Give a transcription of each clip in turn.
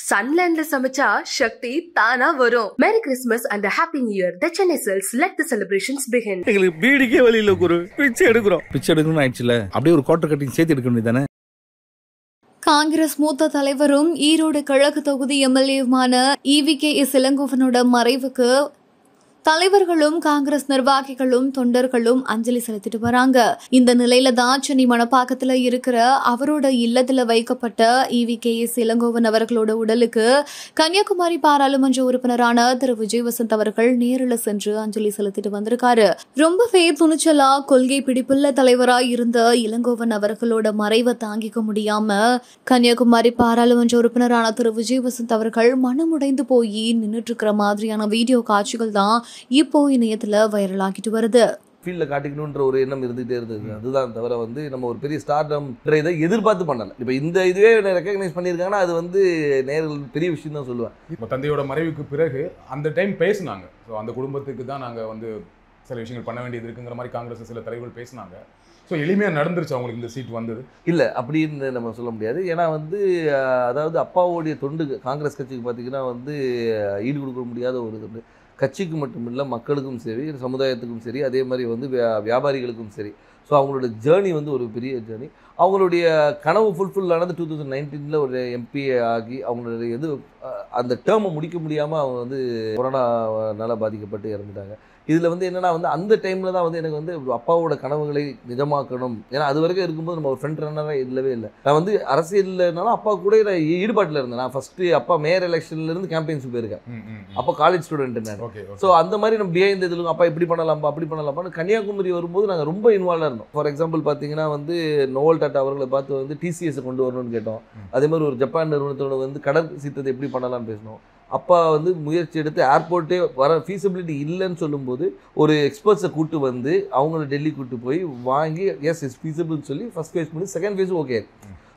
Sunlandல சமைச்சா சக்தி தானா வரும். Merry Christmas and a Happy New Year. The Chennai Cells, let the celebrations begin. எங்களுக்கு பீடிக்கே வழியில குரு பிச்சை எடுக்கணும்னு ஆயிடுச்சுல, அப்படியே ஒரு குவார்டர் கட்டிங் சேர்த்து எடுக்க வேண்டியதானே. காங்கிரஸ் மூத்த தலைவரும் ஈரோடு கிழக்கு தொகுதி எம்எல்ஏவுமான EVKS இளங்கோவனோட மறைவுக்கு தலைவர்களும் காங்கிரஸ் நிர்வாகிகளும் தொண்டர்களும் அஞ்சலி செலுத்திட்டு வராங்க. இந்த நிலையில தான் சென்னை மணப்பாக்கத்துல இருக்கிற அவரோட இல்லத்துல வைக்கப்பட்ட EVKS இளங்கோவன் அவர்களோட உடலுக்கு கன்னியாகுமரி பாராளுமன்ற உறுப்பினரான திரு விஜய் வசந்த் அவர்கள் நேரில் சென்று அஞ்சலி செலுத்திட்டு வந்திருக்காரு. ரொம்பவே துணிச்சலா கொள்கை பிடிப்புள்ள தலைவராய் இருந்த இளங்கோவன் அவர்களோட மறைவை தாங்கிக்க முடியாம கன்னியாகுமரி பாராளுமன்ற உறுப்பினரான திரு விஜய் வசந்த் அவர்கள் மனமுடைந்து போய் நின்றுட்டு இருக்கிற மாதிரியான வீடியோ காட்சிகள் தான் இப்போ இணையத்துல வைரல் ஆகிட்டு வருது. ஃபீல்டில் காட்டிக்கணுன்ற ஒரு எண்ணம் இருந்துகிட்டே இருந்தது. அதுதான் தவிர நம்ம ஒரு பெரிய ஸ்டார்டம் இதை எதிர்பார்த்து பண்ணலை. இப்போ இந்த இதுவே ரெக்கக்னைஸ் பண்ணியிருக்காங்கன்னா அது நேரில் பெரிய விஷயம் தான் சொல்லுவேன். இப்போ தந்தையோட மறைவுக்கு பிறகு அந்த டைம் பேசினாங்க. ஸோ அந்த குடும்பத்துக்கு தான் நாங்கள் சில விஷயங்கள் பண்ண வேண்டியது இருக்குங்கிற மாதிரி காங்கிரஸ் சில தலைவர்கள் பேசினாங்க. ஸோ எளிமையாக நடந்துருச்சு அவங்களுக்கு இந்த சீட் வந்தது இல்லை அப்படின்னு நம்ம சொல்ல முடியாது. ஏன்னா அதாவது அப்பாவோடைய தொண்டு காங்கிரஸ் கட்சிக்கு பார்த்தீங்கன்னா ஈடு கொடுக்க முடியாத ஒரு தொண்டு. கட்சிக்கு மட்டும் இல்லை, மக்களுக்கும் சரி, சமுதாயத்துக்கும் சரி, அதே மாதிரி வியாபாரிகளுக்கும் சரி. ஸோ அவங்களோட ஜேர்னி ஒரு பெரிய ஜேர்னி. அவங்களுடைய கனவு ஃபுல்ஃபில் ஆனது 2019 ஒரு MP ஆகி அவங்களுடைய அந்த டேர்மை முடிக்க முடியாமல் அவங்க கொரோனாவால் பாதிக்கப்பட்டு இறந்துட்டாங்க. இதில் என்னென்னா அந்த டைமில் தான் எனக்கு அப்பாவோட கனவுகளை நிஜமாக்கணும். ஏன்னா அது வரைக்கும் இருக்கும்போது நம்ம ஒரு ஃப்ரண்ட் ரன்னராக இல்லவே இல்லை. நான் அரசியல்னாலும் அப்பா கூட நான் ஈடுபாட்டில் இருந்தேன். நான் ஃபஸ்ட்டு அப்பா மேயர் எலெக்ஷன்லேருந்து கேம்பெயின்ஸ் போயிருக்கேன். அப்போ காலேஜ் ஸ்டூடெண்ட் நான். ஸோ அந்த மாதிரி நம்ம பிஹைண்ட் இதில் அப்பா இப்படி பண்ணலாம்ப்பா அப்படி பண்ணலாம்ப்பான்னு கன்னியாகுமரி வரும்போது நாங்கள் ரொம்ப இன்வால்வாக இருந்தோம். ஃபார் எக்ஸாம்பிள் பார்த்தீங்கன்னா நோவல் டாட்டா அவர்களை பார்த்து TCS கொண்டு வரணும்னு கேட்டோம். அதே மாதிரி ஒரு ஜப்பான் நிறுவனத்தோட கடல் சீற்றத்தை எப்படி பண்ணலாம்னு பேசினோம். அப்பா முயற்சி எடுத்து ஏர்போர்ட்டே வர ஃபீஸிபிலிட்டி இல்லைன்னு சொல்லும்போது ஒரு எக்ஸ்பர்ட்ஸை கூட்டு அவங்கள டெல்லி கூட்டு போய் வாங்கி எஸ் இஸ் ஃபீஸிபிள்னு சொல்லி ஃபர்ஸ்ட் ஃபேஸ் பண்ணி செகண்ட் ஃபேஸும் ஓகே.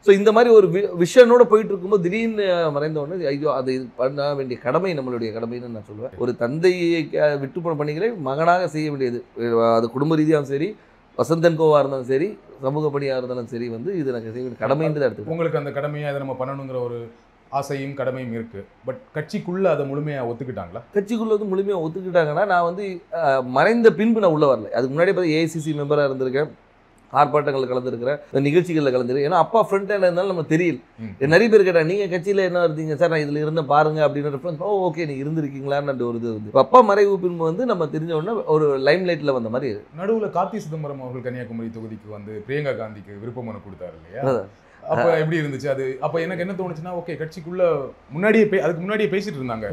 ஸோ இந்த மாதிரி ஒரு விஷனோட போயிட்டு இருக்கும்போது திடீர்னு மறைந்தவொடனே ஐயோ அது பண்ண வேண்டிய கடமை நம்மளுடைய கடமைன்னு நான் சொல்லுவேன். ஒரு தந்தையை விட்டு போன பணிகளை மகனாக செய்ய வேண்டியது. அது குடும்ப ரீதியாகவும் சரி, வசந்தன் கோவாக இருந்தாலும் சரி, சமூக பணியாக இருந்தாலும் சரி இது எனக்கு செய்ய வேண்டிய கடமைன்றது எடுத்து உங்களுக்கு அந்த கடமையை அதை நம்ம பண்ணணுங்கிற ஒரு ஆசையும் கடமையும் இருக்குது. பட் கட்சிக்குள்ளே அதை முழுமையாக ஒத்துக்கிட்டாங்களா? கட்சிக்குள்ளே முழுமையாக ஒத்துக்கிட்டாங்கன்னா நான் மறைந்த பின்பு நான் உள்ளே வரல. அதுக்கு முன்னாடி AICC மெம்பராக இருந்திருக்கேன், ஆர்ப்பாட்டங்களில் கலந்துருக்கிறேன், நிகழ்ச்சிகளில் கலந்துருக்கேன். ஏன்னா அப்பா ஃப்ரண்ட் ஹேண்ட் இருந்தாலும் நம்ம தெரியல. நிறைய பேர் கேட்டால் நீங்கள் கட்சியில் என்ன இருந்தீங்க சார், நான் இதில் இருந்த பாருங்க அப்படின்னு ரெஃபரன்ஸ். ஓகே நீ இருந்திருக்கீங்களான்னு ஒரு இது அப்பா மறைவு பின்பு நம்ம தெரிஞ்ச உடனே ஒரு லைம் லைட்டில் வந்த மாதிரி. நடுவில் கார்த்தி சிதம்பரம் அவர்கள் கன்னியாகுமரி தொகுதிக்கு பிரியங்கா காந்திக்கு விருப்ப மனு கொடுத்தாரு இல்லையா? அப்ப எப்படி இருந்துச்சு அது? அப்ப எனக்கு என்ன தோணுச்சுன்னா, ஓகே கட்சிக்குள்ள அதுக்கு முன்னாடியே பேசிட்டு இருந்தாங்க,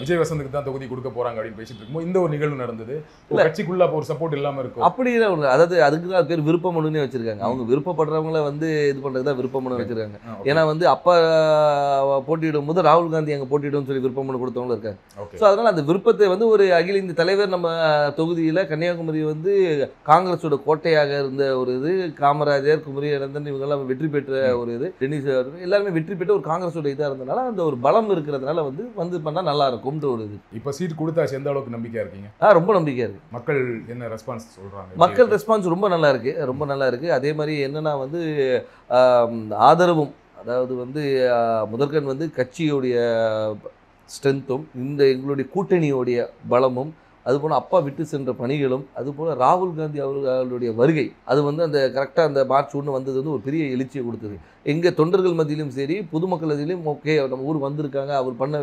விஜய் வசந்துக்கு தான் தொகுதி கொடுக்க போறாங்க அப்படின்னு பேசிட்டு இருக்கும்போது இந்த ஒரு நிகழ்வு நடந்தது. கட்சிக்குள்ள அப்போ ஒரு சப்போர்ட் இல்லாம இருக்கும். அப்படி அதாவது அதுக்கு தான் பேர் விருப்ப மனுன்னே வச்சிருக்காங்க. அவங்க விருப்பப்படுறவங்கள இது பண்றதுதான் விருப்ப மனு வச்சிருக்காங்க. ஏன்னா அப்பா போட்டியிடும் போது ராகுல் காந்தி அங்க போட்டியிடும் சொல்லி விருப்ப மனு கொடுத்தவங்களும் இருக்காங்க. ஸோ அதனால அந்த விருப்பத்தை ஒரு அகில இந்திய தலைவர் நம்ம தொகுதியில கன்னியாகுமரி காங்கிரஸோட கோட்டையாக இருந்த ஒரு காமராஜர், குமரியநந்தன் இவங்கெல்லாம் வெற்றி பெற்ற டென்னிஸ் எல்லாருமே வெற்றி பெற்று ஒரு காங்கிரஸோட இதாக இருந்தனால அந்த ஒரு பலம் இருக்கிறதுனால பண்ணா நல்லா இருக்கும்ன்ற ஒரு இது. இப்போ சீட் கொடுத்தாச்சு, எந்த அளவுக்கு நம்பிக்கையா இருக்கீங்க? ரொம்ப நம்பிக்கையா இருக்கு. மக்கள் என்ன ரெஸ்பான்ஸ் சொல்றாங்க? மக்கள் ரெஸ்பான்ஸ் ரொம்ப நல்லா இருக்கு, ரொம்ப நல்லா இருக்கு. அதே மாதிரி என்னன்னா ஆதரவும், அதாவது முதற்கண் கட்சியோடைய ஸ்ட்ரென்த்தும் எங்களுடைய கூட்டணியோடைய பலமும், அதுபோல் அப்பா விட்டு சென்ற பணிகளும், அதுபோல் ராகுல் காந்தி அவர்களுடைய வருகை அந்த கரெக்டாக அந்த மார்ச் 1 வந்தது ஒரு பெரிய எழுச்சியை கொடுத்தது. எங்கள் தொண்டர்கள் மத்தியிலும் சரி, பொதுமக்கள் மத்தியிலும் ஓகே நம்ம ஊர் வந்திருக்காங்க, அவர் பண்ண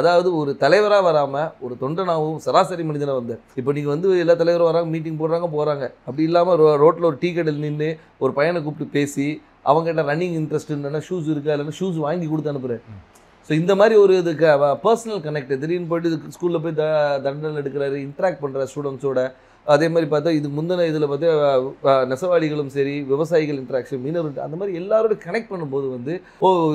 அதாவது ஒரு தலைவராக வராமல் ஒரு தொண்டனாகவும் சராசரி மனிதனாக வந்தார். இப்போ நீங்கள் எல்லா தலைவரும் வராங்க, மீட்டிங் போடுறாங்க. அப்படி இல்லாமல் ரோட்டில் ஒரு டீ கடையில் நின்று ஒரு பையனை கூப்பிட்டு பேசி அவங்ககிட்ட ரன்னிங் இன்ட்ரெஸ்ட் இல்லைன்னா ஷூஸ் இருக்கா, இல்லைன்னா ஷூஸ் வாங்கி கொடுத்து அனுப்புகிறேன். ஸோ இந்த மாதிரி ஒரு பர்சனல் கனெக்ட். திடீர்னு போய்ட்டு ஸ்கூலில் போய் தண்டனை எடுக்கிறாரு, இன்ட்ராக்ட் பண்ணுற ஸ்டூடெண்ட்ஸோட. அதே மாதிரி பார்த்தா முந்தின இதில் நெசவாளிகளும் சரி, விவசாயிகள் இன்ட்ராக்ஷன், மீனவர், அந்த மாதிரி எல்லாரோட கனெக்ட் பண்ணும்போது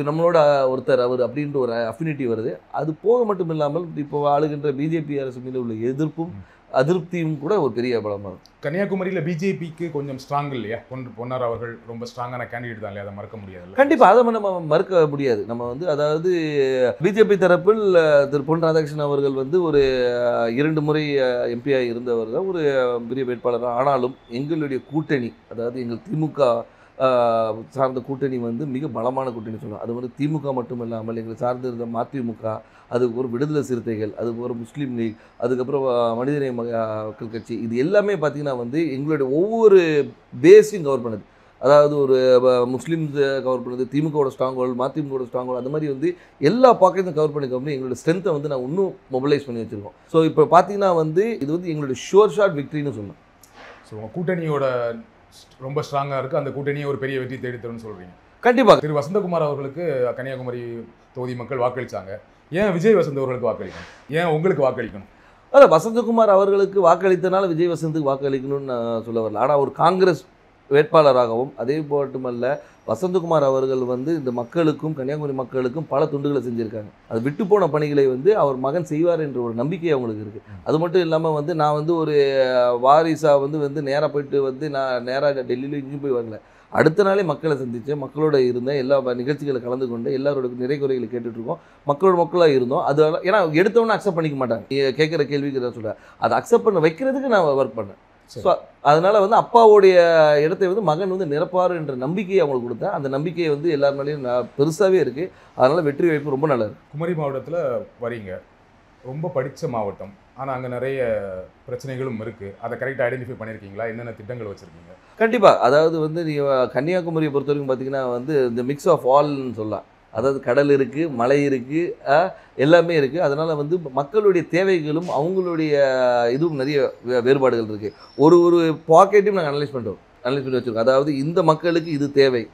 நம்மளோட ஒருத்தர் அவர் அப்படின்ற ஒரு அஃபினிட்டி வருது. அது போக மட்டும் இல்லாமல் இப்போ ஆளுகின்ற பிஜேபி அரசு மீது உள்ள எதிர்ப்பும் அதிருப்தியும் கூட ஒரு பெரிய பலமாக இருக்கும். கன்னியாகுமரியில் பிஜேபிக்கு கொஞ்சம் ஸ்ட்ராங் இல்லையா? பொன்னார் அவர்கள் ரொம்ப ஸ்ட்ராங்கான கேண்டிடேட் தான் இல்லையா? அதை மறக்க முடியாது. கண்டிப்பாக அதை நம்ம மறுக்க முடியாது. நம்ம அதாவது பிஜேபி தரப்பில் திரு பொன் ராதாகிருஷ்ணன் அவர்கள் ஒரு 2 முறை எம்பியாக இருந்தவர் தான், ஒரு பெரிய வேட்பாளர். ஆனாலும் எங்களுடைய கூட்டணி, அதாவது எங்கள் திமுக சார்ந்த கூட்டணி வந்து மிக பலமான கூட்டணி சொல்லலாம். அது வந்து திமுக மட்டும் இல்லாமல் எங்களை சார்ந்து இருந்த மதிமுக, அதுக்கு ஒரு விடுதலை சிறுத்தைகள், அதுக்கு ஒரு முஸ்லீம் லீக், அதுக்கப்புறம் மனிதநேய மக்கள் கட்சி, இது எல்லாமே பார்த்திங்கன்னா வந்து எங்களுடைய ஒவ்வொரு பேஸையும் கவர் பண்ணுது. அதாவது ஒரு முஸ்லீம்ஸ் கவர் பண்ணுது, திமுகவோட ஸ்ட்ராங் ஹோல்டு, மதிமுகவோட ஸ்ட்ராங் ஹோல்டு, அந்த மாதிரி வந்து எல்லா பாக்கெட்டும் கவர் பண்ணி எங்களோட ஸ்ட்ரென்த்தை வந்து நான் இன்னும் மொபிலைஸ் பண்ணி வச்சுருக்கோம். ஸோ இப்போ பார்த்தீங்கன்னா வந்து இது வந்து எங்களுடைய ஷுவர் ஷாட் விக்ட்ரின்னு சொல்லலாம். ஸோ உங்கள் கூட்டணியோட ரொம்ப ஸ்ட்ராங்காக இருக்குது, அந்த கூட்டணியை ஒரு பெரிய வெற்றி தேடித்தரும்னு சொல்கிறீங்க. கண்டிப்பாக. திரு வசந்தகுமார் அவர்களுக்கு கன்னியாகுமரி தொகுதி மக்கள் வாக்களித்தாங்க. ஏன் விஜய் வசந்த் அவர்களுக்கு வாக்களிக்கணும்? ஏன் உங்களுக்கு வாக்களிக்கணும்? அதான் வசந்தகுமார் அவர்களுக்கு வாக்களித்தனால விஜய் வசந்துக்கு வாக்களிக்கணும்னு நான் சொல்ல வரல. ஆனால் ஒரு காங்கிரஸ் வேட்பாளராகவும் அதே மட்டுமல்ல வசந்தகுமார் அவர்கள் வந்து இந்த மக்களுக்கும் கன்னியாகுமரி மக்களுக்கும் பல துண்டுகளை செஞ்சுருக்காங்க. அது விட்டு போன பணிகளை வந்து அவர் மகன் செய்வார் என்ற ஒரு நம்பிக்கை அவங்களுக்கு இருக்குது. அது மட்டும் இல்லாமல் வந்து நான் வந்து ஒரு வாரிசாக வந்து நேராக போயிட்டு வந்து நான் நேராக டெல்லியில் இங்கேயும் போய் வரல. அடுத்த நாளே மக்களை சந்தித்தேன், மக்களோட இருந்தேன், எல்லா நிகழ்ச்சிகளை கலந்து கொண்டு எல்லாரோட நிறை குறைகளை கேட்டுட்ருக்கோம், மக்களாக இருந்தோம். அது ஏன்னா எடுத்தவொன்னே அக்செப்ட் பண்ணிக்க மாட்டாங்க. கேட்குற கேள்விக்கு தான் சொல்கிறேன், அதை அக்செப்ட் பண்ண வைக்கிறதுக்கு நான் ஒர்க் பண்ணேன். ஸோ அதனால் வந்து அப்பாவுடைய இடத்தை வந்து மகன் வந்து நிரப்பார் என்ற நம்பிக்கையை அவங்களுக்கு கொடுத்தேன். அந்த நம்பிக்கையை வந்து எல்லார் மேலேயும் பெருசாகவே இருக்குது. அதனால் வெற்றி வாய்ப்பு ரொம்ப நல்லா இருக்குது. குமரி மாவட்டத்தில் வரீங்க, ரொம்ப படித்த மாவட்டம், ஆனால் அங்கே நிறைய பிரச்சனைகளும் இருக்குது. அதை கரெக்டாக ஐடென்டிஃபை பண்ணியிருக்கீங்களா? என்னென்ன திட்டங்கள் வச்சுருக்கீங்க? கண்டிப்பாக. அதாவது வந்து நீங்கள் கன்னியாகுமரியை பொறுத்த வரைக்கும் பார்த்தீங்கன்னா வந்து இந்த மிக்ஸ் ஆஃப் ஆல்னு சொல்லலாம். அதாவது கடல் இருக்குது, மலை இருக்குது, எல்லாமே இருக்குது. அதனால் வந்து மக்களுடைய தேவைகளும் அவங்களுடைய இதுவும் நிறைய வேறுபாடுகள் இருக்குது. ஒரு பாக்கெட்டையும் நாங்கள் அனலைஸ் பண்ணி வச்சுருக்கோம். அதாவது இந்த மக்களுக்கு இது தேவை,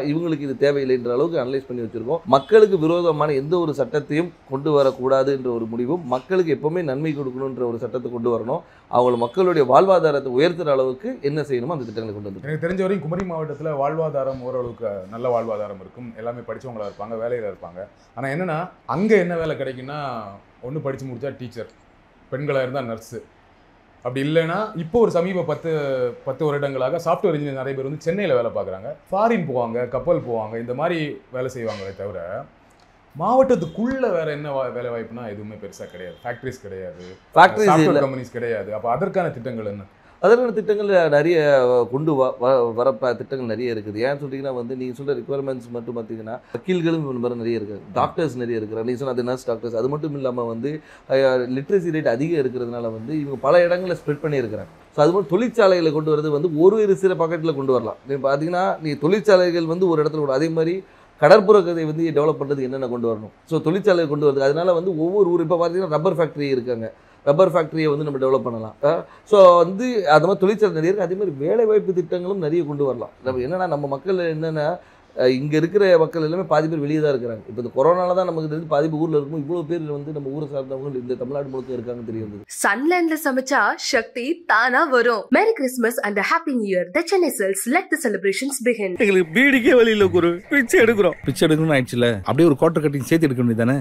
இவங்களுக்கு இது தேவையில்லைன்ற அளவுக்கு அனலைஸ் பண்ணி வச்சுருக்கோம். மக்களுக்கு விரோதமான எந்த ஒரு சட்டத்தையும் கொண்டு வரக்கூடாது என்ற ஒரு முடிவும், மக்களுக்கு எப்போவுமே நன்மை கொடுக்கணுன்ற ஒரு சட்டத்தை கொண்டு வரணும். அவங்க மக்களுடைய வாழ்வாதாரத்தை உயர்த்துகிற அளவுக்கு என்ன செய்யணுமோ அந்த திட்டங்களை கொண்டு வந்து. எனக்கு தெரிஞ்ச வரைக்கும் குமரி மாவட்டத்தில் வாழ்வாதாரம் ஓரளவுக்கு நல்ல வாழ்வாதாரம் இருக்கும். எல்லாமே படித்தவங்களாக இருப்பாங்க, வேலையில் இருப்பாங்க. ஆனால் என்னென்னா அங்கே என்ன வேலை கிடைக்குன்னா, ஒன்று படித்து முடித்தா டீச்சர், பெண்களாக இருந்தால் நர்ஸு, அப்படி இல்லைன்னா இப்போ ஒரு சமீப 10 வருடங்களாக சாஃப்ட்வேர் இன்ஜினியர் நிறைய பேர் வந்து சென்னையில் வேலை பார்க்குறாங்க, ஃபாரின் போவாங்க, கப்பல் போவாங்க, இந்த மாதிரி வேலை செய்வாங்களே தவிர மாவட்டத்துக்குள்ள வேற என்ன வேலை வாய்ப்புனா எதுவுமே பெருசாக கிடையாது. ஃபேக்ட்ரிஸ் கிடையாது, சாஃப்ட்வேர் கம்பெனிஸ் கிடையாது. அப்போ அதற்கான திட்டங்கள் என்ன? அதற்கான திட்டங்கள் நிறைய கொண்டு வர திட்டங்கள் நிறைய இருக்குது. ஏன்னு சொல்லிங்கன்னா வந்து நீங்கள் சொல்கிற ரிக்குவயர்மெண்ட்ஸ் மட்டும் பார்த்தீங்கன்னா வக்கீல்களும் மாதிரி நிறைய இருக்குது, டாக்டர்ஸ் நிறைய இருக்கிறாங்க. நீங்கள் சொன்ன அது நர்ஸ் டாக்டர்ஸ். அது மட்டும் இல்லாமல் வந்து லிட்ரஸி ரேட் அதிகம் இருக்கிறதுனால வந்து இவங்க பல இடங்களில் ஸ்ப்ரெட் பண்ணியிருக்கிறாங்க. ஸோ அது மாதிரி தொழிற்சாலைகளை கொண்டு வரது வந்து ஒரு சில பாக்கெட்டில் கொண்டு வரலாம். நீங்கள் பார்த்தீங்கன்னா நீங்கள் தொழிற்சாலைகள் வந்து ஒரு இடத்துல கூட, அதே மாதிரி கடற்புற கதை வந்து டெவலப் பண்ணுறது என்னென்ன கொண்டு வரணும். ஸோ தொழிற்சாலையை கொண்டு வரது. அதனால வந்து ஒவ்வொரு ஊர் இப்போ பார்த்தீங்கன்னா ரப்பர் ஃபேக்ட்ரி இருக்காங்க, ரப்பர் ஃபேக்ட்ரியை வந்து நம்ம டெவலப் பண்ணலாம். ஸோ வந்து அது மாதிரி தொழிற்சாலை நிறைய இருக்குது. அதே மாதிரி வேலைவாய்ப்பு திட்டங்களும் நிறைய கொண்டு வரலாம். நம்ம என்னென்னா நம்ம மக்கள் என்னென்னா இங்கே இருக்கிற மக்கள் எல்லாமே பாதி பேர் வெளியே தான் இருக்கிறாங்க. இப்போ இந்த கொரோனால தான் நமக்கு தெரிஞ்சு பாதி பேர் ஊரில் இருக்கும். இவ்வளோ பேர் வந்து நம்ம ஊரை சார்ந்தவங்க இந்த தமிழ்நாடு முழுக்க இருக்காங்கன்னு தெரியும். சன்லேண்ட்ல சமைச்சா சக்தி தானா வரும். Merry Christmas and happy New Year. The Chennai silks let the celebrations begin. எங்களுக்கு பீடிக்கே வழியில் ஒரு பிச்சை எடுக்கிறோம். பிச்சை எடுக்கணும்னு ஆயிடுச்சுல, அப்படியே ஒரு குவார்டர் கட்டிங் சேர்த்து எடுக்க வேண்டியதானே.